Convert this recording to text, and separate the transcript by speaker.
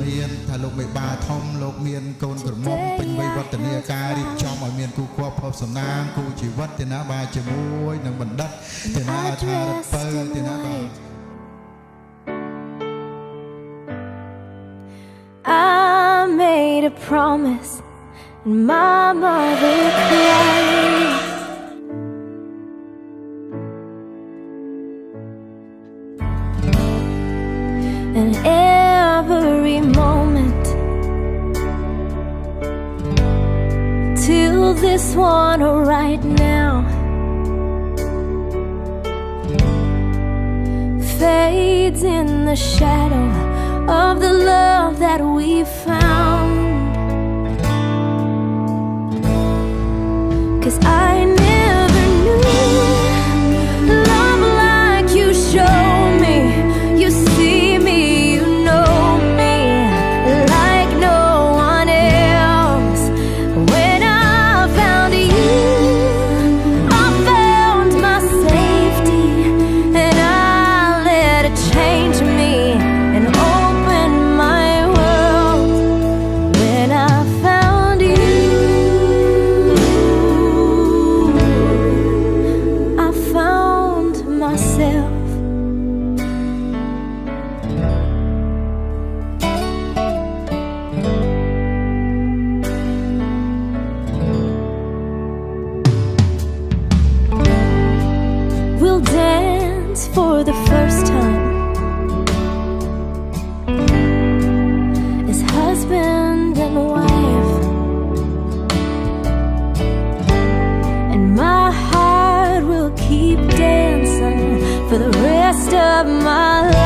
Speaker 1: miên thà lục bị ba thông lục miên côn cột mông bình vây vật tình yêu ca đi cho mọi miền cu qua phật sầm nang cu chỉ vật tiền á ba chỉ muối nâng bẩn đất tiền á tha đất phơi tiền á ba.
Speaker 2: I made a promise and my mother cried. And every moment till this one right now fades in the shadow of the love that we found. 'Cause I never knew love like you show me. You see me, you know me like no one else. When I found you, I found my safety, and I let it change me and open my world. When I found you, I found myself. We'll dance for the first time as husband and wife, and my heart will keep dancing for the rest of my life.